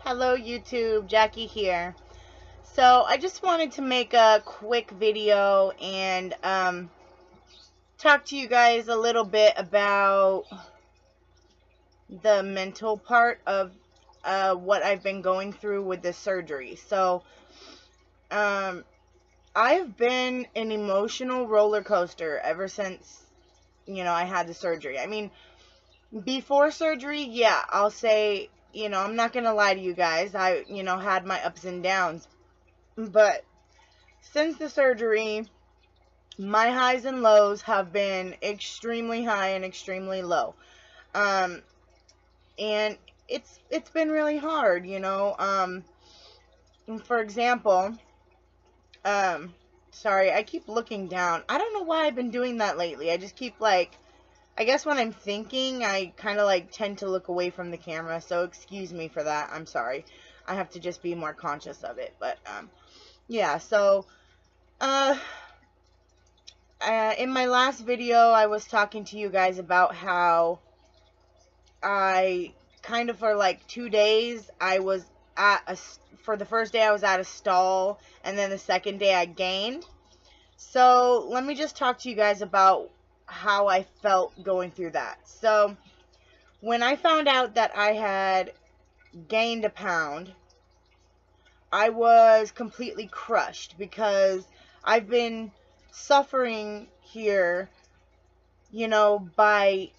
Hello YouTube, Jackie here. So I just wanted to make a quick video and talk to you guys a little bit about the mental part of what I've been going through with this surgery. So I've been an emotional roller coaster ever since, I had the surgery. I mean, before surgery, yeah, I'll say, I'm not going to lie to you guys. I, had my ups and downs. But since the surgery, my highs and lows have been extremely high and extremely low. And it's been really hard, For example, sorry, I keep looking down. I don't know why I've been doing that lately. I just keep I guess when I'm thinking, I kind of tend to look away from the camera. So excuse me for that. I'm sorry. I have to just be more conscious of it. But yeah, so in my last video, I was talking to you guys about how I kind of for 2 days, I was for the first day I was at a stall, and then the second day I gained. So let me just talk to you guys about how I felt going through that. So when I found out that I had gained a pound, I was completely crushed because I've been suffering here, by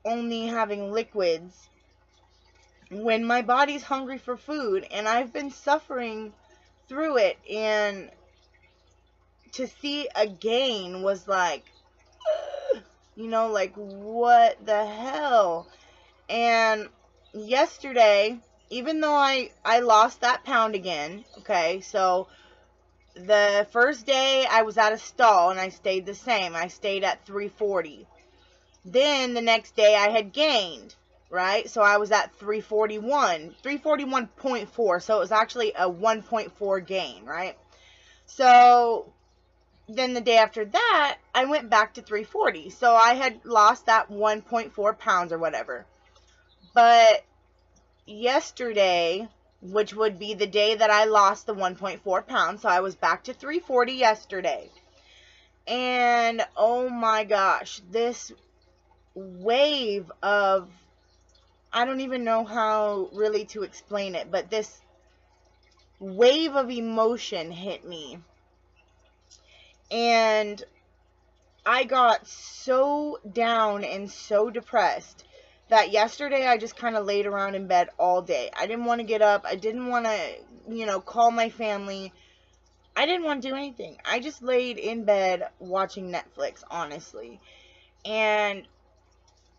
only having liquids when my body's hungry for food, and I've been suffering through it, and to see a gain was what the hell? And yesterday, even though I lost that pound again, okay, so the first day I was at a stall and I stayed the same. I stayed at 340. Then the next day I had gained, right? So I was at 341, 341.4. So it was actually a 1.4 gain, right? So then the day after that, I went back to 340. So I had lost that 1.4 pounds or whatever. But yesterday, which would be the day that I lost the 1.4 pounds, so I was back to 340 yesterday. And oh my gosh, this wave of, I don't even know how really to explain it, but this wave of emotion hit me. And I got so down and so depressed that yesterday I just kind of laid around in bed all day. I didn't want to get up. I didn't want to, call my family. I didn't want to do anything. I just laid in bed watching Netflix, honestly. And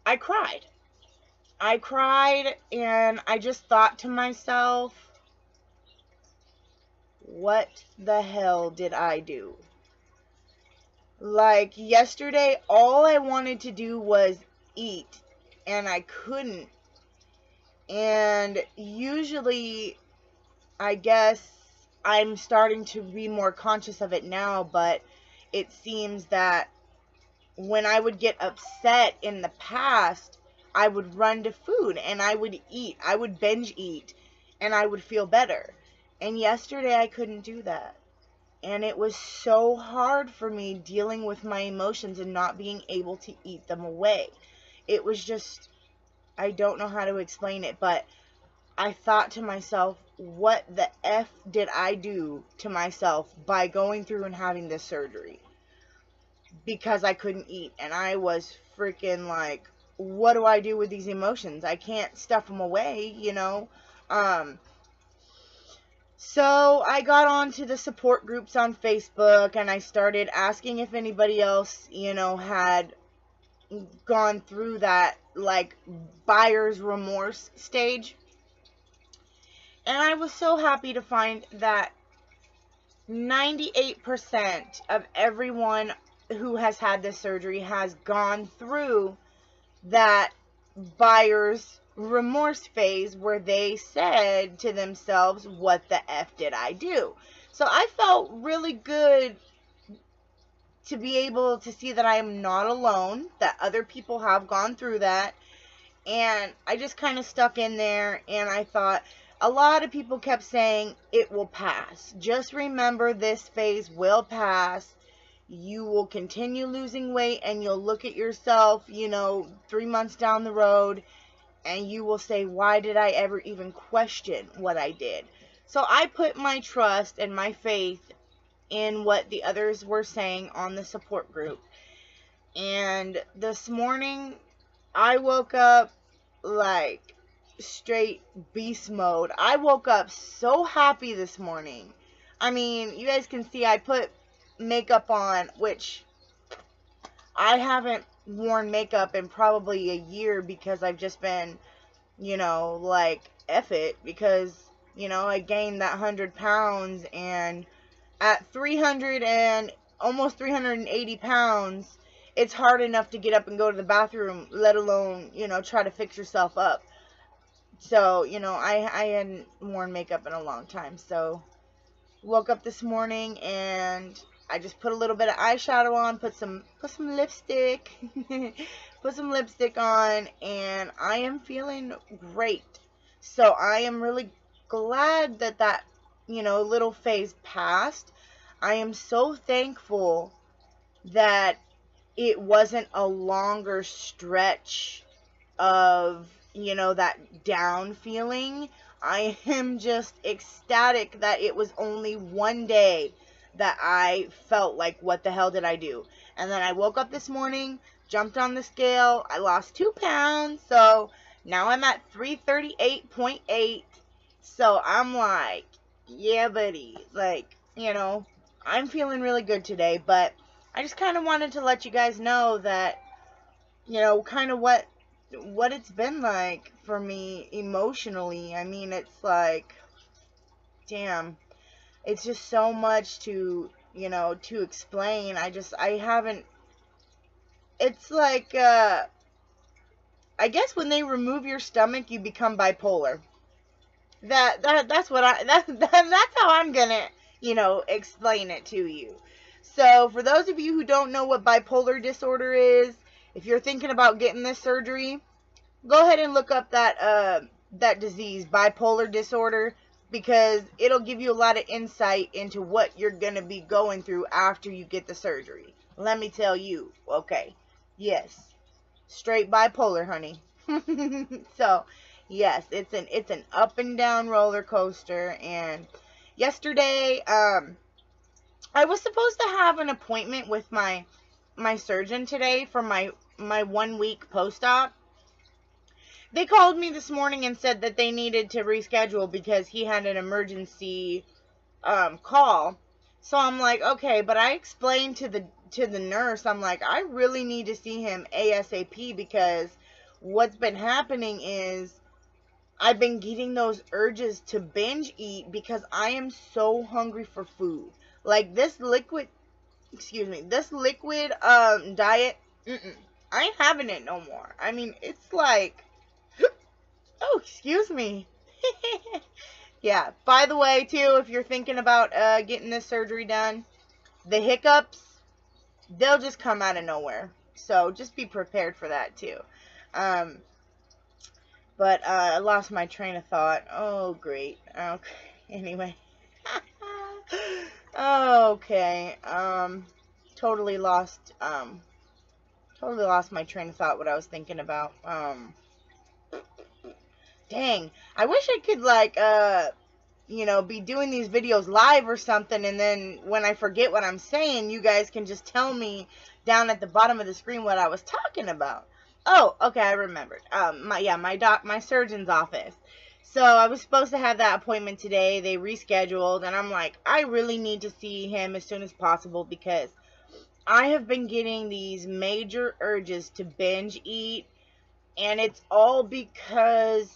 I cried. I cried, and I just thought to myself, what the hell did I do? Yesterday, all I wanted to do was eat, and I couldn't. And usually, I guess I'm starting to be more conscious of it now, but it seems that when I would get upset in the past, I would run to food and I would eat. I would binge eat and I would feel better. And yesterday I couldn't do that. And it was so hard for me dealing with my emotions and not being able to eat them away. It was just, I don't know how to explain it, but I thought to myself, what the F did I do to myself by going through and having this surgery? Because I couldn't eat. And I was freaking what do I do with these emotions? I can't stuff them away, So I got onto the support groups on Facebook, and I started asking if anybody else, had gone through that, buyer's remorse stage. And I was so happy to find that 98% of everyone who has had this surgery has gone through that buyer's remorse phase where they said to themselves, what the F did I do? So I felt really good to be able to see that I am not alone, that other people have gone through that. And I just kind of stuck in there, and I thought, a lot of people kept saying it will pass. Just remember, this phase will pass. You will continue losing weight, and you'll look at yourself, 3 months down the road, and you will say, why did I ever even question what I did? So I put my trust and my faith in what the others were saying on the support group. And this morning, I woke up like straight beast mode. I woke up so happy this morning. I mean, you guys can see I put makeup on, which I haven't worn makeup in probably a year because I've just been, like, F it, because, I gained that 100 pounds, and at 300 and almost 380 pounds, it's hard enough to get up and go to the bathroom, let alone, try to fix yourself up. So, I hadn't worn makeup in a long time. So, woke up this morning and I just put a little bit of eyeshadow on, put some lipstick, put some lipstick on, and I am feeling great. So, I am really glad that little phase passed. I am so thankful that it wasn't a longer stretch of, that down feeling. I am just ecstatic that it was only one day that I felt like, what the hell did I do? And then I woke up this morning, jumped on the scale, I lost 2 pounds, so now I'm at 338.8. So I'm like, yeah, buddy, like, I'm feeling really good today. But I just kind of wanted to let you guys know that, kind of what it's been like for me emotionally. I mean, it's like, damn, it's just so much to, to explain. I haven't, it's like, I guess when they remove your stomach, you become bipolar. That's how I'm gonna, explain it to you. So, for those of you who don't know what bipolar disorder is, if you're thinking about getting this surgery, go ahead and look up that disease, bipolar disorder, because it'll give you a lot of insight into what you're gonna be going through after you get the surgery. Let me tell you, okay, yes, straight bipolar, honey. So, yes, it's an up and down roller coaster. And yesterday, I was supposed to have an appointment with my surgeon today for my 1 week post-op. They called me this morning and said that they needed to reschedule because he had an emergency call. So I'm like, okay, but I explained to the nurse, I'm like, I really need to see him ASAP, because what's been happening is I've been getting those urges to binge eat because I am so hungry for food. Like this liquid diet, I ain't having it no more. I mean, it's like, oh, excuse me. Yeah, by the way, too, if you're thinking about getting this surgery done, the hiccups, they'll just come out of nowhere. So just be prepared for that, too. But I lost my train of thought. Oh, great. Okay. Anyway. Okay. Totally lost my train of thought, what I was thinking about. Dang. I wish I could, like, be doing these videos live or something, and then when I forget what I'm saying, you guys can just tell me down at the bottom of the screen what I was talking about. Oh, okay, I remembered. My surgeon's office. So I was supposed to have that appointment today. They rescheduled, and I'm like, I really need to see him as soon as possible, because I have been getting these major urges to binge eat, and it's all because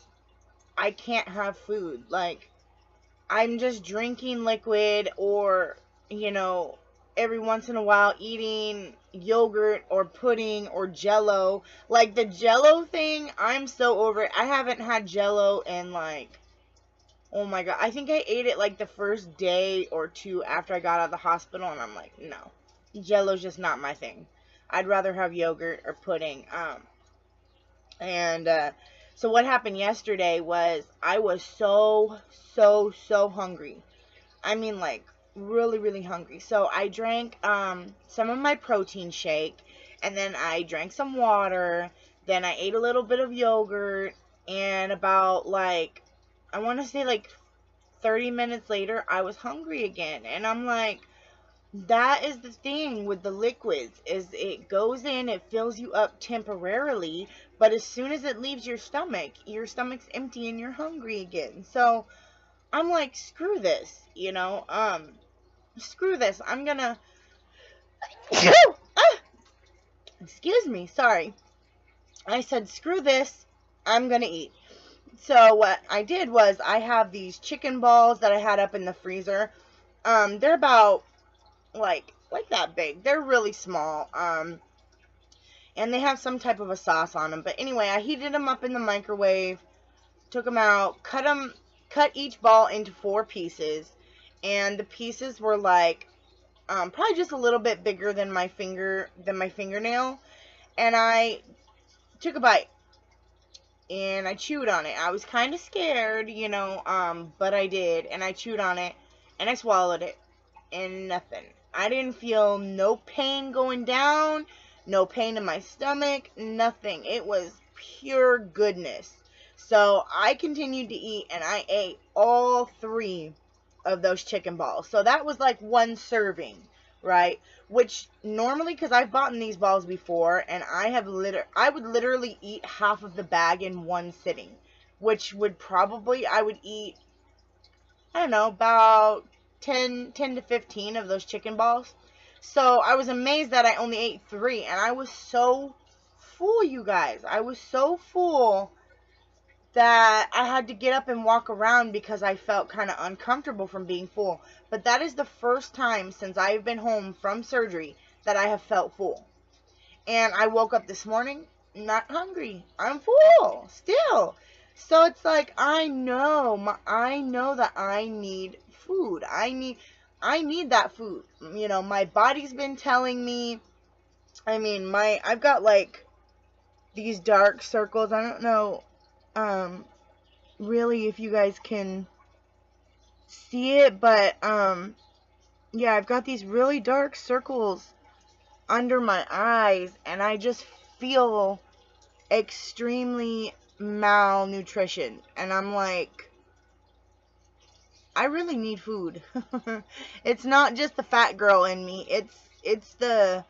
I can't have food. Like, I'm just drinking liquid, or, every once in a while eating yogurt or pudding or Jello. Like, the Jello thing, I'm so over it. I haven't had Jello in, like, oh my god, I think I ate it like the first day or two after I got out of the hospital, and I'm like, no, Jello's just not my thing. I'd rather have yogurt or pudding. So what happened yesterday was I was so hungry. I mean, like, really, really hungry. So I drank some of my protein shake, and then I drank some water, then I ate a little bit of yogurt, and about, like, I want to say, like, 30 minutes later, I was hungry again. And I'm like, that is the thing with the liquids, is it goes in, it fills you up temporarily, but as soon as it leaves your stomach's empty and you're hungry again. So I'm like, screw this, you know, screw this. I'm gonna, excuse me, sorry. I said, screw this, I'm gonna eat. So what I did was, I have these chicken balls that I had up in the freezer. They're about like that big. They're really small. And they have some type of a sauce on them. But anyway, I heated them up in the microwave, took them out, cut each ball into 4 pieces, and the pieces were like probably just a little bit bigger than my fingernail. And I took a bite and I chewed on it. I was kind of scared, you know, but I did, and I chewed on it and I swallowed it, and nothing. I didn't feel no pain going down, no pain in my stomach, nothing. It was pure goodness. So I continued to eat, and I ate all 3 of those chicken balls. So that was like 1 serving, right? Which normally, because I've bought these balls before, and I would literally eat half of the bag in 1 sitting, which would probably, I would eat, I don't know, about 10 to 15 of those chicken balls. So I was amazed that I only ate 3, and I was so full, you guys. I was so full that I had to get up and walk around because I felt kind of uncomfortable from being full. But that is the first time since I've been home from surgery that I have felt full. And I woke up this morning not hungry. I'm full still. So it's like, I know that I need food. I need that food. You know, my body's been telling me. I mean, I've got like these dark circles. I don't know really if you guys can see it, but yeah, I've got these really dark circles under my eyes, and I just feel extremely malnutrition, and I'm like, I really need food. It's not just the fat girl in me. It's the,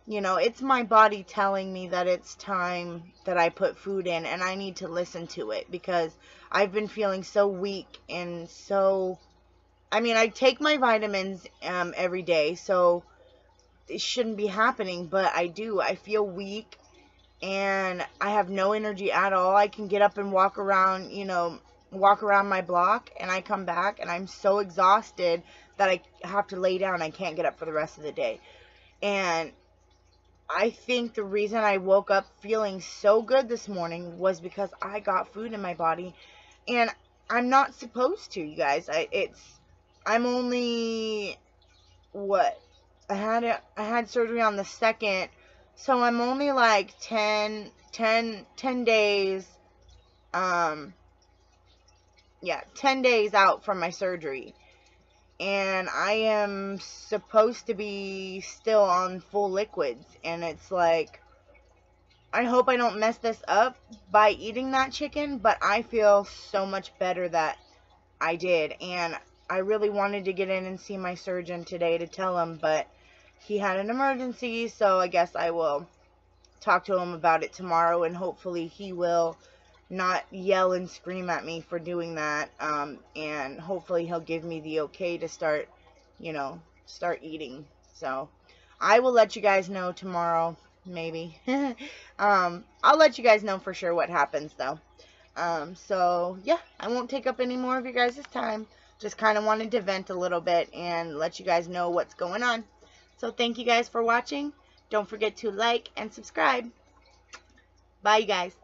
you know, it's my body telling me that it's time that I put food in, and I need to listen to it, because I've been feeling so weak and so, I mean, I take my vitamins every day, so it shouldn't be happening, but I do. I feel weak, and I have no energy at all. I can get up and walk around, you know, walk around my block, and I come back and I'm so exhausted that I have to lay down. I can't get up for the rest of the day. And I think the reason I woke up feeling so good this morning was because I got food in my body, and I'm not supposed to, you guys. I'm only, what, I had surgery on the 2nd, so I'm only like 10 days, yeah, 10 days out from my surgery, and I am supposed to be still on full liquids, and it's like, I hope I don't mess this up by eating that chicken, but I feel so much better that I did, and I really wanted to get in and see my surgeon today to tell him, but he had an emergency, so I guess I will talk to him about it tomorrow, and hopefully he will not yell and scream at me for doing that, and hopefully he'll give me the okay to start, you know, start eating. So I will let you guys know tomorrow, maybe. I'll let you guys know for sure what happens, though. So yeah, I won't take up any more of your guys' time. Just kind of wanted to vent a little bit and let you guys know what's going on. So thank you guys for watching. Don't forget to like and subscribe. Bye, you guys.